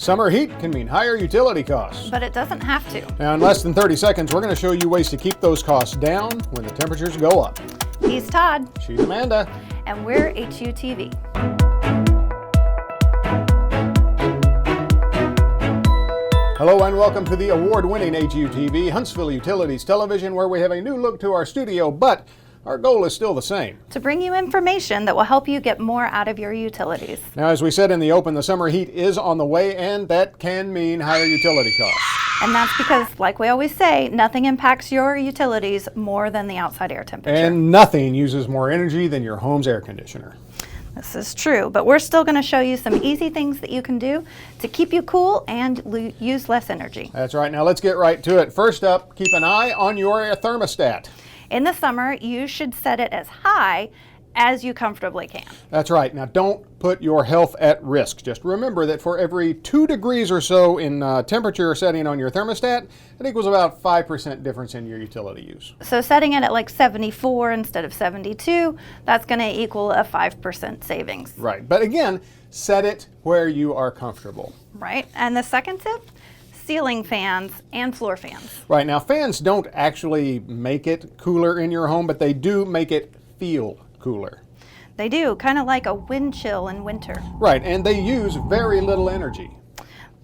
Summer heat can mean higher utility costs. But it doesn't have to. Now, in less than 30 seconds, we're going to show you ways to keep those costs down when the temperatures go up. He's Todd. She's Amanda. And we're HUTV. Hello and welcome to the award-winning HUTV, Huntsville Utilities Television, where we have a new look to our studio, but our goal is still the same. To bring you information that will help you get more out of your utilities. Now, as we said in the open, the summer heat is on the way, and that can mean higher utility costs. And that's because, like we always say, nothing impacts your utilities more than the outside air temperature. And nothing uses more energy than your home's air conditioner. This is true, but we're still going to show you some easy things that you can do to keep you cool and use less energy. That's right. Now let's get right to it. First up, keep an eye on your thermostat. In the summer, you should set it as high as you comfortably can. That's right. Now don't put your health at risk. Just remember that for every 2 degrees or so in temperature setting on your thermostat, it equals about 5% difference in your utility use. So setting it at like 74 instead of 72, that's going to equal a 5% savings. Right. But again, set it where you are comfortable. Right. And the second tip? Ceiling fans and floor fans. Right. Now fans don't actually make it cooler in your home, but they do make it feel cooler. They do, kind of like a wind chill in winter. Right, and they use very little energy.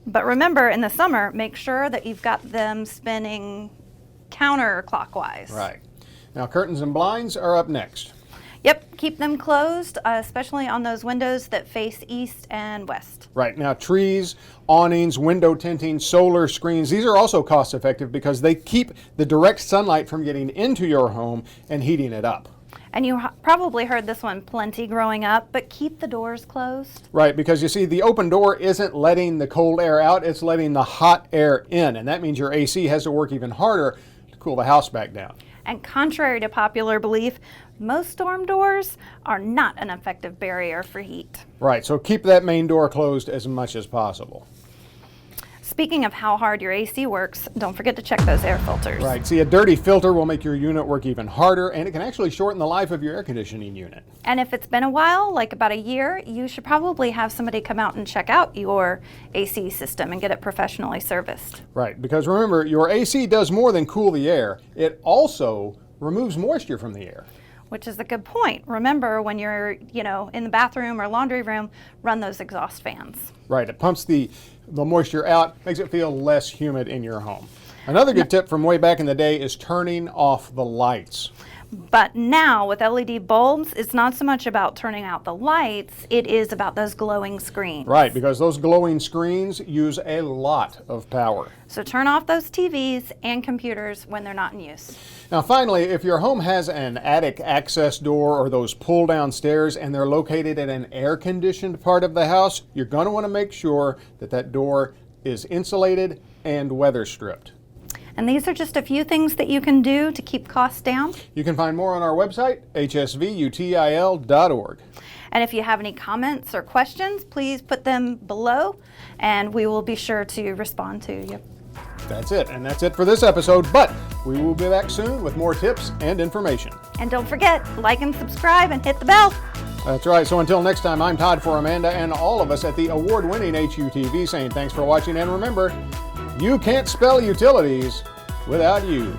But remember, in the summer, make sure that you've got them spinning counterclockwise. Right. Now curtains and blinds are up next. Yep, keep them closed, especially on those windows that face east and west. Right. Now trees, awnings, window tinting, solar screens, these are also cost effective because they keep the direct sunlight from getting into your home and heating it up. And you probably heard this one plenty growing up, but keep the doors closed. Right, because you see, the open door isn't letting the cold air out, it's letting the hot air in, and that means your AC has to work even harder to cool the house back down. And contrary to popular belief, most storm doors are not an effective barrier for heat. Right, so keep that main door closed as much as possible. Speaking of how hard your AC works, don't forget to check those air filters. Right. See, a dirty filter will make your unit work even harder, and it can actually shorten the life of your air conditioning unit. And if it's been a while, like about a year, you should probably have somebody come out and check out your AC system and get it professionally serviced. Right, because remember, your AC does more than cool the air. It also removes moisture from the air. Which is a good point. Remember, when you're, in the bathroom or laundry room, run those exhaust fans. Right, it pumps the moisture out, makes it feel less humid in your home. Another good tip from way back in the day is turning off the lights. But now with LED bulbs, it's not so much about turning out the lights, it is about those glowing screens. Right, because those glowing screens use a lot of power. So turn off those TVs and computers when they're not in use. Now finally, if your home has an attic access door or those pull-down stairs and they're located in an air-conditioned part of the house, you're going to want to make sure that that door is insulated and weather-stripped. And these are just a few things that you can do to keep costs down. You can find more on our website, hsvutil.org. And if you have any comments or questions, please put them below and we will be sure to respond to you. That's it, and that's it for this episode, but we will be back soon with more tips and information. And don't forget, like and subscribe and hit the bell. That's right, so until next time, I'm Todd for Amanda and all of us at the award-winning HUTV saying thanks for watching, and remember, you can't spell utilities without you.